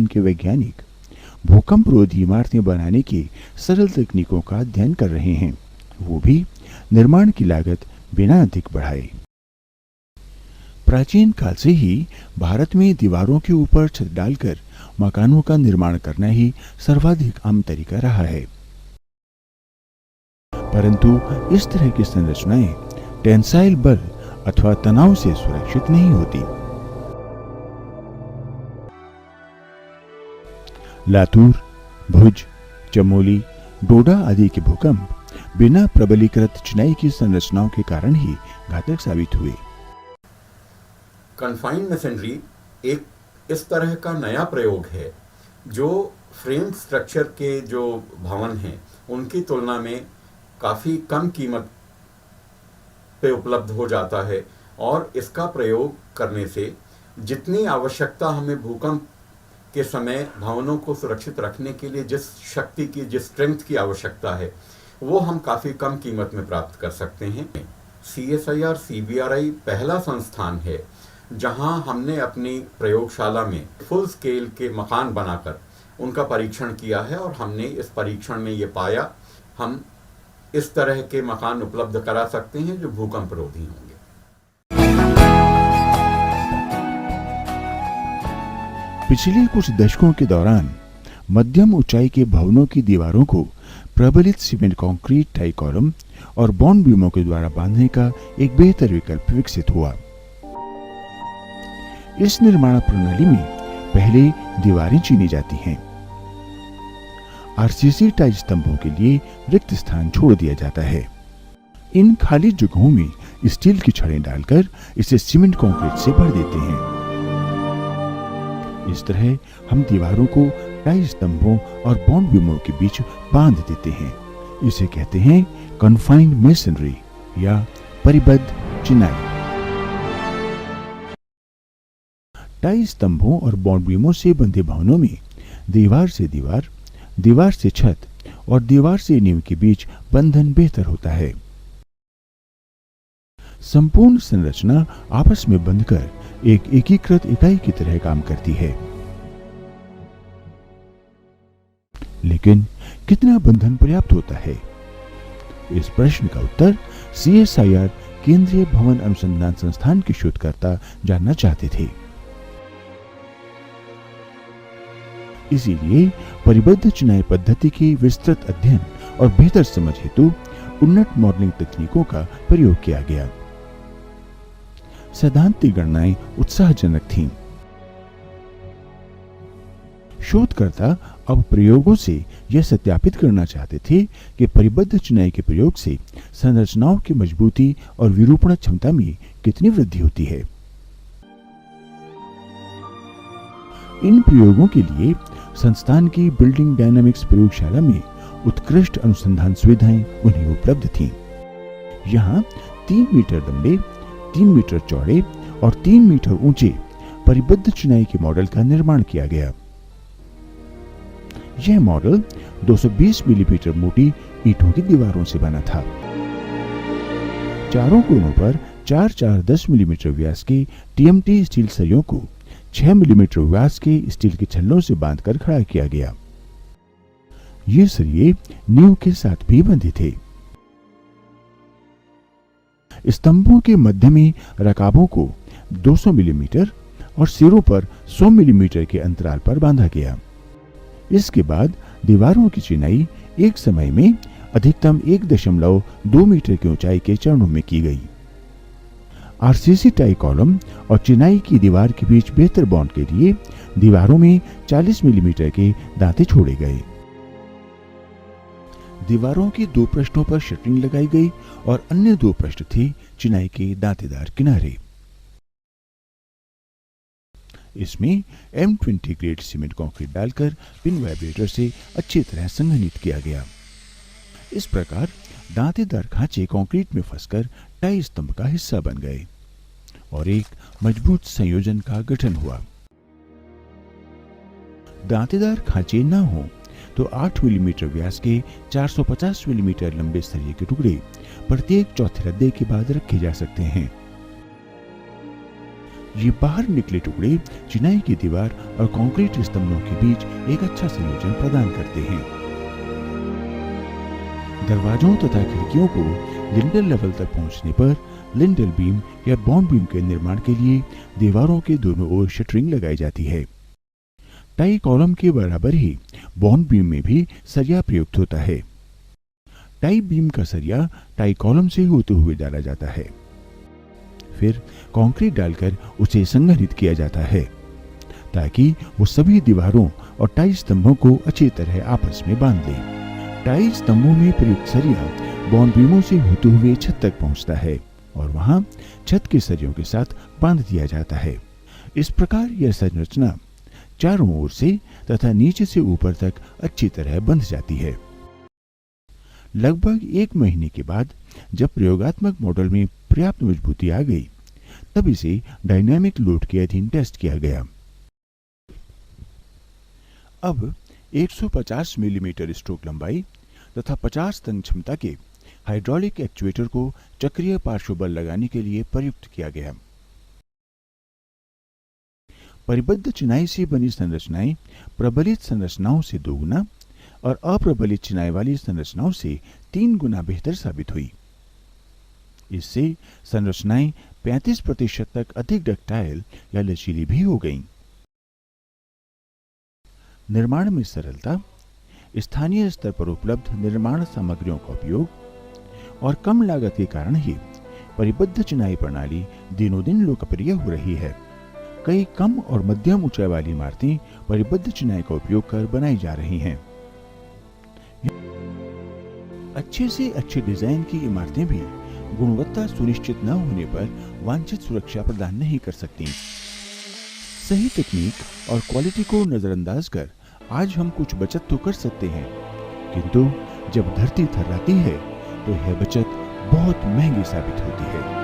के वैज्ञानिक भूकंप रोधी इमारतें बनाने की सरल तकनीकों का अध्ययन कर रहे हैं, वो भी निर्माण की लागत बिना अधिक बढ़ाए। प्राचीन काल से ही भारत में दीवारों के ऊपर छत डालकर मकानों का निर्माण करना ही सर्वाधिक आम तरीका रहा है। परंतु इस तरह की संरचनाएं टेंसाइल बल अथवा तनाव से सुरक्षित नहीं होती। लातूर, भुज, चमोली, डोडा आदि के भूकंप बिना प्रबलीकृत चिनाई की संरचनाओं के कारण ही घातक साबित हुए। कन्फाइंड मैसनरी एक इस तरह का नया प्रयोग है जो फ्रेम स्ट्रक्चर के जो भवन हैं उनकी तुलना में काफ़ी कम कीमत पे उपलब्ध हो जाता है, और इसका प्रयोग करने से जितनी आवश्यकता हमें भूकंप के समय भवनों को सुरक्षित रखने के लिए जिस शक्ति की, जिस स्ट्रेंथ की आवश्यकता है, वो हम काफ़ी कम कीमत में प्राप्त कर सकते हैं। CSIR CBRI पहला संस्थान है जहां हमने अपनी प्रयोगशाला में फुल स्केल के मकान बनाकर उनका परीक्षण किया है, और हमने इस परीक्षण में ये पाया हम इस तरह के मकान उपलब्ध करा सकते हैं जो भूकंप रोधी होंगे। पिछले कुछ दशकों के दौरान मध्यम ऊंचाई के भवनों की दीवारों को प्रबलित सीमेंट कंक्रीट टाई कॉलम और बॉन्ड बीमों के द्वारा बांधने का एक बेहतर विकल्प विकसित हुआ। इस निर्माण प्रणाली में पहले दीवारें चीनी जाती हैं। RCC टाई स्तंभों के लिए रिक्त स्थान छोड़ दिया जाता है। इन खाली जगहों में स्टील की छड़ें डालकर इसे सीमेंट कंक्रीट से भर देते हैं। इस तरह हम दीवारों को टाई स्तंभों और बॉन्ड बीमों के बीच बांध देते हैं। इसे कहते हैं कन्फाइंड मेसनरी या परिबद्ध चिनाई। टाई स्तंभों और बॉन्ड बीमों से बंधे भवनों में दीवार से दीवार, दीवार से छत और दीवार से नींव के बीच बंधन बेहतर होता है। संपूर्ण संरचना आपस में बंधकर एक एकीकृत इकाई की तरह काम करती है। लेकिन कितना बंधन पर्याप्त होता है? इस प्रश्न का उत्तर CSIR केंद्रीय भवन अनुसंधान संस्थान के शोधकर्ता जानना चाहते थे। इसीलिए परिबद्ध चिनाई पद्धति की विस्तृत अध्ययन और बेहतर समझ हेतु उन्नत मॉडलिंग तकनीकों का प्रयोग किया गया। सैद्धांतिक गणनाएं उत्साहजनक थीं। शोधकर्ता अब प्रयोगों से यह सत्यापित करना चाहते थे कि परिबद्ध चिनाई के प्रयोग से संरचनाओं की मजबूती और विरूपण क्षमता में कितनी वृद्धि होती है। इन प्रयोगों के लिए संस्थान की बिल्डिंग डायनामिक्स प्रयोगशाला में उत्कृष्ट अनुसंधान सुविधाएं उन्हें उपलब्ध थीं। यहाँ 3 मीटर लंबे, 3 मीटर चौड़े और 3 मीटर ऊंचे परिबद्ध चिनाई के मॉडल का निर्माण किया गया। यह मॉडल 220 मिलीमीटर मोटी ईंटों की दीवारों से बना था। चारों कोनों पर 4-4 10 मिलीमीटर व्यास के TMT स्टील सरियों को 6 मिलीमीटर व्यास के स्टील के छल्लों से बांधकर खड़ा किया गया। ये सरिये नींव के साथ भी बंधे थे। स्तंभों के मध्य में रकाबों को 200 मिलीमीटर और सिरों पर 100 मिलीमीटर के अंतराल पर बांधा गया। इसके बाद दीवारों की चिनाई एक समय में अधिकतम 1.2 मीटर की ऊंचाई के चरणों में की गई। RCC टाई कॉलम और चिनाई की दीवार के बीच बेहतर बॉन्ड के लिए दीवारों में 40 मिलीमीटर के दांते छोड़े गए। दीवारों के 2 पृष्ठों पर शटरिंग लगाई गई और अन्य 2 पृष्ठ थे चिनाई के दांतेदार किनारे। इसमें M20 ग्रेड सीमेंट कंक्रीट डालकर पिन वाइब्रेटर से अच्छी तरह संघनित किया गया। इस प्रकार दांतेदार खांचे कंक्रीट में फंसकर टाई स्तंभ का हिस्सा बन गए और एक मजबूत संयोजन का गठन हुआ। दांतेदार खांचे न हो तो 8 मिलीमीटर व्यास के 450 मिलीमीटर लंबे सरिये के टुकड़े प्रत्येक चौथे रद्दे के बाद रखे जा सकते हैं। ये बाहर निकले टुकड़े चिनाई की दीवार और कंक्रीट स्तंभों के बीच एक अच्छा संयोजन प्रदान करते हैं। दरवाजों तथा खिड़कियों को लिंटल लेवल तक पहुंचने पर लिंटल बीम या बॉन्ड बीम के निर्माण के लिए दीवारों के दोनों ओर शटरिंग लगाई जाती है। टाई कॉलम के बराबर ही बॉन्ड बीम में भी सरिया प्रयुक्त होता है। टाई बीम का सरिया टाई कॉलम से होते हुए डाला जाता है, फिर कंक्रीट डालकर उसे संघनित किया जाता है ताकि वो सभी दीवारों और टाई स्तंभों को अच्छी तरह आपस में बांध ले। टाई स्तंभों में प्रयुक्त सरिया बॉन्ड बीमों से होते हुए छत तक पहुंचता है और वहां छत के सरियों के साथ बांध दिया जाता है। इस प्रकार यह संरचना चारों ओर से तथा नीचे से ऊपर तक अच्छी तरह बंध जाती है। लगभग 1 महीने के बाद जब प्रयोगात्मक मॉडल में पर्याप्त मजबूती आ गई, तब इसे डायनामिक लोड के अधीन टेस्ट किया गया। अब 150 मिलीमीटर स्ट्रोक लंबाई तथा 50 टन क्षमता के हाइड्रोलिक एक्चुएटर को चक्रीय पार्श्व बल लगाने के लिए प्रयुक्त किया गया। परिबद्ध चिनाई से बनी संरचनाएं प्रबलित संरचनाओं से 2 गुना और अप्रबलित चिनाई वाली संरचनाओं से 3 गुना बेहतर साबित हुई। इससे संरचनाएं 35% तक अधिक डक्टाइल या लचीली भी हो गईं। निर्माण में सरलता, स्थानीय स्तर पर उपलब्ध निर्माण सामग्रियों का उपयोग और कम लागत के कारण ही परिबद्ध चिनाई प्रणाली दिनों दिन लोकप्रिय हो रही है। कई कम और मध्यम ऊंचाई वाली इमारतें परिबद्ध चिनाई का उपयोग कर बनाई जा रही हैं। अच्छे से अच्छे डिजाइन की इमारतें भी गुणवत्ता सुनिश्चित न होने पर वांछित सुरक्षा प्रदान नहीं कर सकती। सही तकनीक और क्वालिटी को नजरअंदाज कर आज हम कुछ बचत तो कर सकते हैं, किंतु जब धरती थर्राती है तो यह बचत बहुत महंगी साबित होती है।